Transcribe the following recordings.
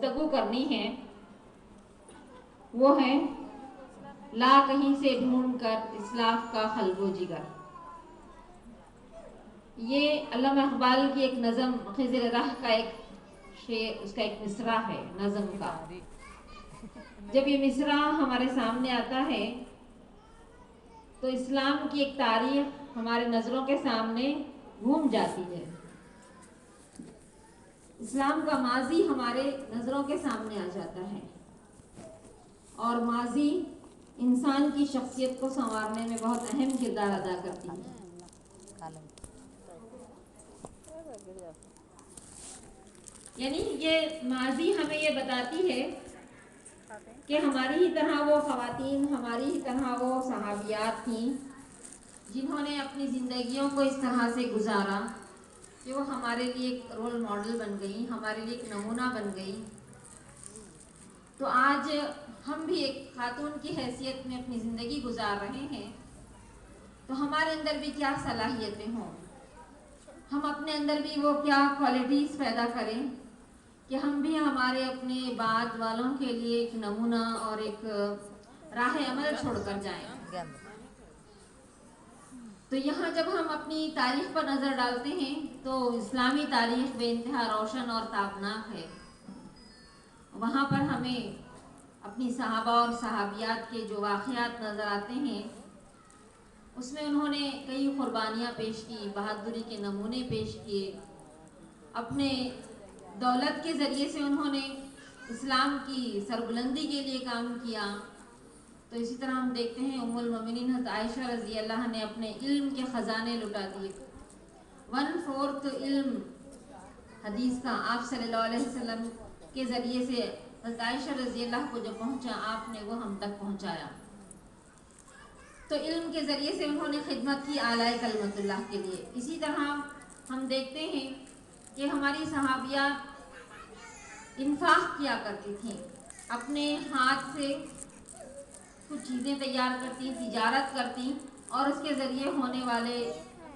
گفتگو کرنی ہے وہ ہے لا کہیں سے ڈھونڈ کر اسلاف کا قلب و جگر۔ یہ علامہ اقبال کی ایک نظم خضر راہ کا ایک شعر، اس کا ایک مصرع ہے نظم کا۔ جب یہ مصرع ہمارے سامنے آتا ہے تو اسلام کی ایک تاریخ ہمارے نظروں کے سامنے گھوم جاتی ہے، اسلام کا ماضی ہمارے نظروں کے سامنے آ جاتا ہے، اور ماضی انسان کی شخصیت کو سنوارنے میں بہت اہم کردار ادا کرتی ہے۔ یعنی یہ ماضی ہمیں یہ بتاتی ہے کہ ہماری ہی طرح وہ خواتین، ہماری ہی طرح وہ صحابیات تھیں جنہوں نے اپنی زندگیوں کو اس طرح سے گزارا کہ وہ ہمارے لیے ایک رول ماڈل بن گئی، ہمارے لیے ایک نمونہ بن گئی۔ تو آج ہم بھی ایک خاتون کی حیثیت میں اپنی زندگی گزار رہے ہیں، تو ہمارے اندر بھی کیا صلاحیتیں ہوں، ہم اپنے اندر بھی وہ کیا کوالٹیز پیدا کریں کہ ہم بھی ہمارے اپنے بعد والوں کے لیے ایک نمونہ اور ایک راہ عمل چھوڑ کر جائیں۔ تو یہاں جب ہم اپنی تاریخ پر نظر ڈالتے ہیں تو اسلامی تاریخ بے انتہا روشن اور تابناک ہے۔ وہاں پر ہمیں اپنی صحابہ اور صحابیات کے جو واقعات نظر آتے ہیں اس میں انہوں نے کئی قربانیاں پیش کی، بہادری کے نمونے پیش کیے، اپنے دولت کے ذریعے سے انہوں نے اسلام کی سربلندی کے لیے کام کیا۔ تو اسی طرح ہم دیکھتے ہیں ام المومنین حضرت عائشہ رضی اللہ نے اپنے علم کے خزانے لٹا دیے، 1/4 علم حدیث کا آپ صلی اللہ علیہ وسلم کے ذریعے سے حضرت عائشہ رضی اللہ کو جو پہنچا آپ نے وہ ہم تک پہنچایا۔ تو علم کے ذریعے سے انہوں نے خدمت کی اعلی کلمت اللہ کے لیے۔ اسی طرح ہم دیکھتے ہیں کہ ہماری صحابیات انفاق کیا کرتی تھیں، اپنے ہاتھ سے کچھ چیزیں تیار کرتی، تجارت کرتی اور اس کے ذریعے ہونے والے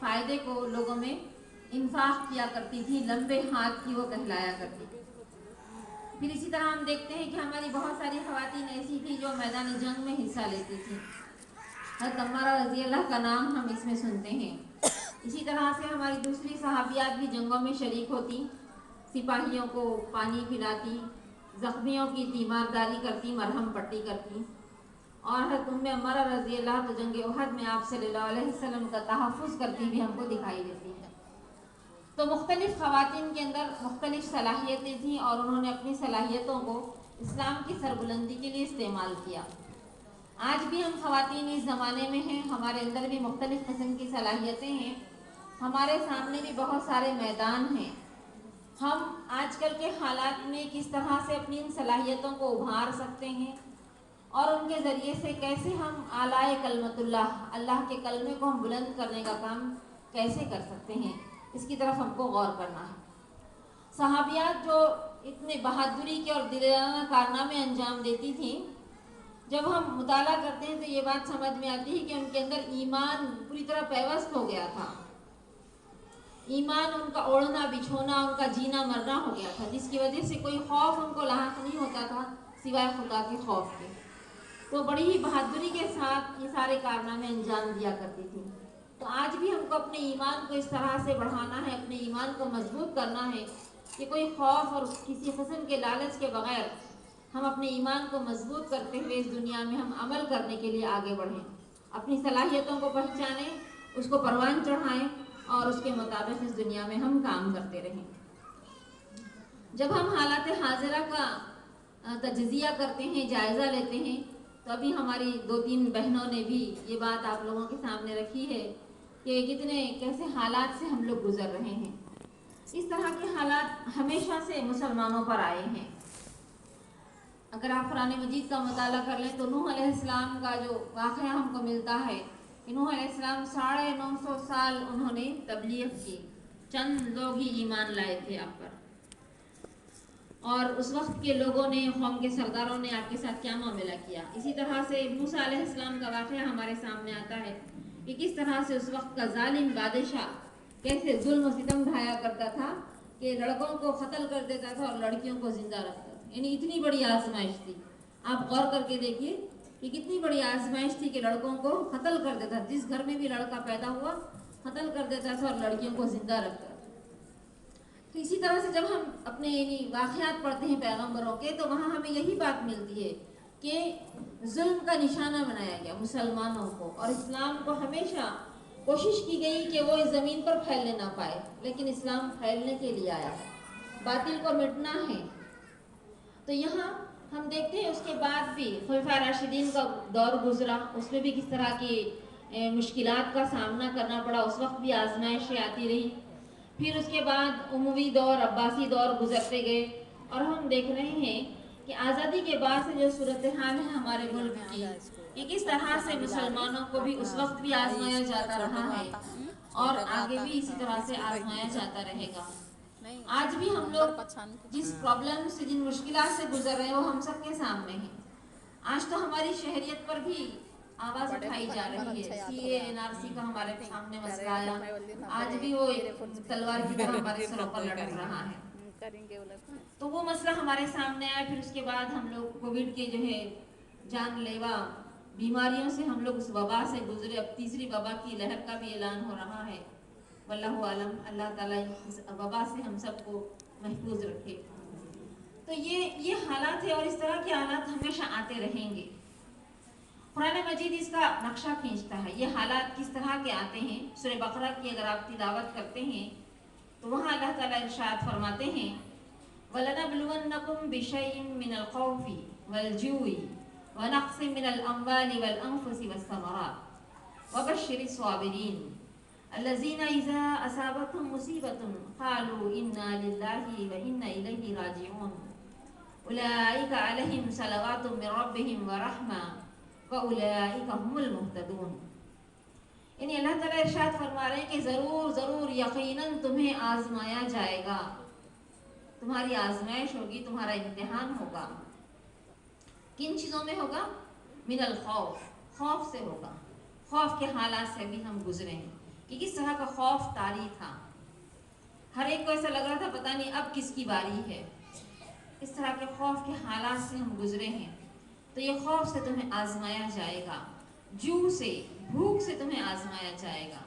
فائدے کو لوگوں میں انفاق کیا کرتی تھی، لمبے ہاتھ کی وہ کہلایا کرتی تھی۔ پھر اسی طرح ہم دیکھتے ہیں کہ ہماری بہت ساری خواتین ایسی تھیں جو میدان جنگ میں حصہ لیتی تھیں، حضرت عمارہ رضی اللہ کا نام ہم اس میں سنتے ہیں۔ اسی طرح سے ہماری دوسری صحابیات بھی جنگوں میں شریک ہوتی، سپاہیوں کو پانی پلاتی، زخمیوں کی تیمارداری کرتی، مرہم پٹی کرتی، اور حضرت ام عمارہ رضی اللہ تو جنگ احد میں آپ صلی اللہ علیہ وسلم کا تحفظ کرتی بھی ہم کو دکھائی دیتی ہیں۔ تو مختلف خواتین کے اندر مختلف صلاحیتیں تھیں اور انہوں نے اپنی صلاحیتوں کو اسلام کی سربلندی کے لیے استعمال کیا۔ آج بھی ہم خواتین اس زمانے میں ہیں، ہمارے اندر بھی مختلف قسم کی صلاحیتیں ہیں، ہمارے سامنے بھی بہت سارے میدان ہیں۔ ہم آج کل کے حالات میں کس طرح سے اپنی ان صلاحیتوں کو ابھار سکتے ہیں اور ان کے ذریعے سے کیسے ہم اعلی کلمت اللہ کے کلمے کو ہم بلند کرنے کا کام کیسے کر سکتے ہیں، اس کی طرف ہم کو غور کرنا ہے۔ صحابیات جو اتنے بہادری کے اور دلانہ کارنامے انجام دیتی تھیں، جب ہم مطالعہ کرتے ہیں تو یہ بات سمجھ میں آتی ہے کہ ان کے اندر ایمان پوری طرح پیوست ہو گیا تھا، ایمان ان کا اوڑھنا بچھونا، ان کا جینا مرنا ہو گیا تھا، جس کی وجہ سے کوئی خوف ان کو لاحق نہیں ہوتا تھا سوائے خدا کے خوف کے۔ تو بڑی ہی بہادری کے ساتھ یہ سارے کارنامے انجام دیا کرتی تھی۔ تو آج بھی ہم کو اپنے ایمان کو اس طرح سے بڑھانا ہے، اپنے ایمان کو مضبوط کرنا ہے کہ کوئی خوف اور کسی قسم کے لالچ کے بغیر ہم اپنے ایمان کو مضبوط کرتے ہوئے اس دنیا میں ہم عمل کرنے کے لیے آگے بڑھیں، اپنی صلاحیتوں کو پہچانیں، اس کو پروان چڑھائیں اور اس کے مطابق اس دنیا میں ہم کام کرتے رہیں۔ جب ہم حالات حاضرہ کا تجزیہ کرتے ہیں، جائزہ لیتے ہیں، تو ابھی ہماری 2-3 بہنوں نے بھی یہ بات آپ لوگوں کے سامنے رکھی ہے کہ کیسے حالات سے ہم لوگ گزر رہے ہیں۔ اس طرح کے حالات ہمیشہ سے مسلمانوں پر آئے ہیں۔ اگر آپ قرآن مجید کا مطالعہ کر لیں تو نوح علیہ السلام کا جو واقعہ ہم کو ملتا ہے کہ نوح علیہ السلام 950 سال انہوں نے تبلیغ کی، چند لوگ ہی ایمان لائے تھے آپ پر، اور اس وقت کے لوگوں نے، قوم کے سرداروں نے آپ کے ساتھ کیا معاملہ کیا۔ اسی طرح سے موسیٰ علیہ السلام کا واقعہ ہمارے سامنے آتا ہے کہ کس طرح سے اس وقت کا ظالم بادشاہ کیسے ظلم و ستم ڈھایا کرتا تھا کہ لڑکوں کو قتل کر دیتا تھا اور لڑکیوں کو زندہ رکھتا تھا۔ یعنی اتنی بڑی آزمائش تھی. آپ غور کر کے دیکھیے کہ کتنی بڑی آزمائش تھی کہ لڑکوں کو قتل کر دیتا. جس گھر میں بھی لڑکا پیدا ہوا قتل کر دیتا تھا اور لڑکیوں کو زندہ رکھتا تھا. تو اسی طرح سے جب ہم اپنے یعنی واقعات پڑھتے ہیں پیغمبروں کے تو وہاں ہمیں یہی بات ملتی ہے کہ ظلم کا نشانہ بنایا گیا مسلمانوں کو، اور اسلام کو ہمیشہ کوشش کی گئی کہ وہ اس زمین پر پھیلنے نہ پائے، لیکن اسلام پھیلنے کے لیے آیا ہے، باطل کو مٹنا ہے. تو یہاں ہم دیکھتے ہیں اس کے بعد بھی خلفاء راشدین کا دور گزرا، اس میں بھی کس طرح کی مشکلات کا سامنا کرنا پڑا، اس وقت بھی آزمائشیں آتی رہی. پھر اس کے بعد اموی دور، عباسی دور گزرتے گئے، اور ہم دیکھ رہے ہیں کہ آزادی کے بعد سے جو صورتحال ہے ہمارے ملک کی، کہ کس طرح سے مسلمانوں کو بھی اس وقت بھی آزمایا جاتا رہا ہے اور آگے بھی اسی طرح سے آزمایا جاتا رہے گا. آج بھی ہم لوگ جس پرابلم سے، جن مشکلات سے گزر رہے ہیں وہ ہم سب کے سامنے ہیں. آج تو ہماری شہریت پر بھی آواز اٹھائی جا رہی ہے. سی اے این آر سی کا ہمارے سامنے مسئلہ آیا، آج بھی وہ تلوار کی طرح ہمارے سروں پر لٹک رہا ہے. تو وہ مسئلہ ہمارے سامنے آیا. پھر اس کے بعد ہم لوگ کووڈ کے جو ہے جان لیوا بیماریوں سے ہم لوگ اس وبا سے گزرے. اب تیسری وبا کی لہر کا بھی اعلان ہو رہا ہے. واللہ عالم، اللہ تعالیٰ اس وبا سے ہم سب کو محفوظ رکھے. تو یہ حالات ہے، اور اس طرح کے حالات ہمیشہ آتے رہیں گے. قرآن مجید اس کا نقشہ کھینچتا ہے. یہ حالات کس طرح کے آتے ہیں، سورہ بقرہ کی اگر آپ تلاوت کرتے ہیں تو وہاں اللہ تعالیٰ ارشاد فرماتے ہیں وَلَنَبْلُوَنَّكُمْ بِشَيْءٍ مِّنَ الْخَوْفِ وَالْجُوعِ وَنَقْصٍ مِّنَ الْأَمْوَالِ وَالْأَنفُسِ وَالثَّمَرَاتِ وَبَشِّرِ الصَّابِرِينَ الَّذِينَ إِذَا أَصَابَتْهُمْ مُصِيبَةٌ قَالُوا إِنَّا لِلَّهِ وَإِنَّا إِلَيْهِ رَاجِعُونَ أُولَٰئِكَ عَلَيْهِمْ صَلَوَاتٌ مِّن رَّبِّهِمْ وَرَحْمَةٌ وَأُولَٰئِكَ هُمُ الْمُهْتَدُونَ. یعنی اللہ تعالیٰ ارشاد فرما رہے ہیں کہ ضرور یقیناً تمہیں آزمایا جائے گا. تمہاری آزمائش ہوگی، تمہارا امتحان ہوگا. کن چیزوں میں ہوگا؟ من الخوف، خوف سے ہوگا. خوف کے حالات سے بھی ہم گزرے ہیں کہ کس طرح کا خوف طاری تھا. ہر ایک کو ایسا لگ رہا تھا پتہ نہیں اب کس کی باری ہے. اس طرح کے خوف کے حالات سے ہم گزرے ہیں. تو یہ خوف سے تمہیں آزمایا جائے گا، جو سے، بھوک سے تمہیں آزمایا جائے گا.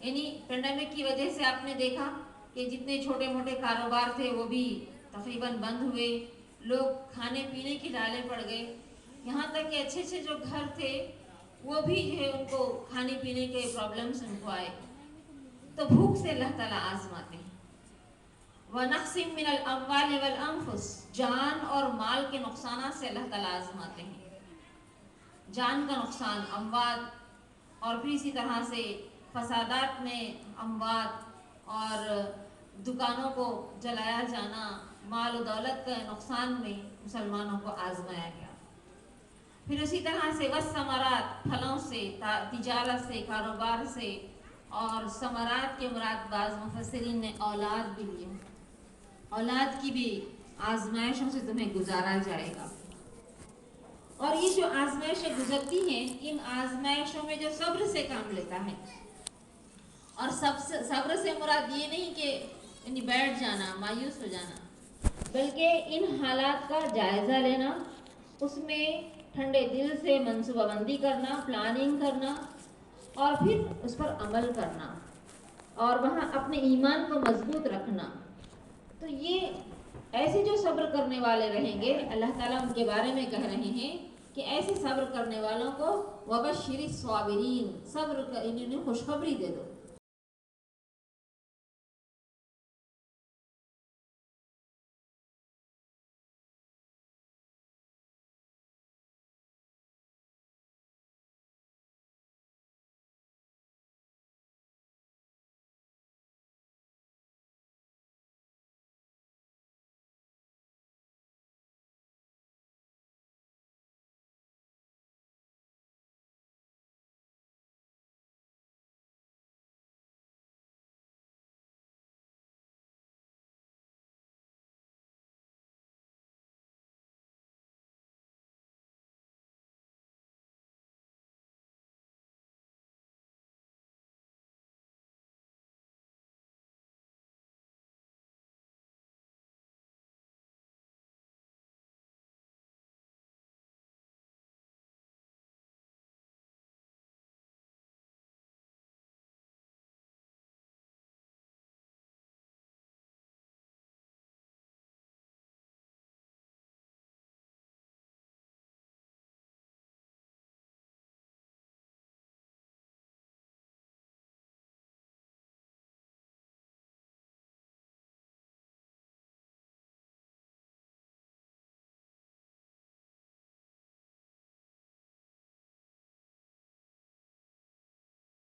یعنی پینڈیمک کی وجہ سے آپ نے دیکھا کہ جتنے چھوٹے موٹے کاروبار تھے وہ بھی تقریباً بند ہوئے. لوگ کھانے پینے کی ڈالے پڑ گئے. یہاں تک کہ اچھے جو گھر تھے وہ بھی جو ہے ان کو کھانے پینے کے پرابلمس ان کو آئے. تو بھوک سے اللہ تعالیٰ آزماتے ہیں. وَنَقْصٍ مِّنَ الْأَمْوَالِ وَالْأَنفُسِ، جان اور مال کے نقصانات سے اللہ تعالیٰ آزماتے ہیں. جان کا نقصان، اموات، اور پھر اسی طرح سے فسادات میں اموات اور دکانوں کو جلایا جانا، مال و دولت کا نقصان میں مسلمانوں کو آزمایا گیا. پھر اسی طرح سے والثمرات، پھلوں سے، تجارت سے، کاروبار سے، اور ثمرات کے مراد بعض مفسرین نے اولاد بھی لیے. اولاد کی بھی آزمائشوں سے تمہیں گزارا جائے گا. اور یہ جو آزمائشیں گزرتی ہیں، ان آزمائشوں میں جو صبر سے کام لیتا ہے، اور صبر سے مراد یہ نہیں کہ یعنی بیٹھ جانا، مایوس ہو جانا، بلکہ ان حالات کا جائزہ لینا، اس میں ٹھنڈے دل سے منصوبہ بندی کرنا، پلاننگ کرنا، اور پھر اس پر عمل کرنا، اور وہاں اپنے ایمان کو مضبوط رکھنا. تو یہ ایسے جو صبر کرنے والے رہیں گے، اللہ تعالیٰ ان کے بارے میں کہہ رہے ہیں کہ ایسے صبر کرنے والوں کو وَبَشِّرِ الصَّابِرِينَ، صبر کا انہیں خوشخبری دے دو.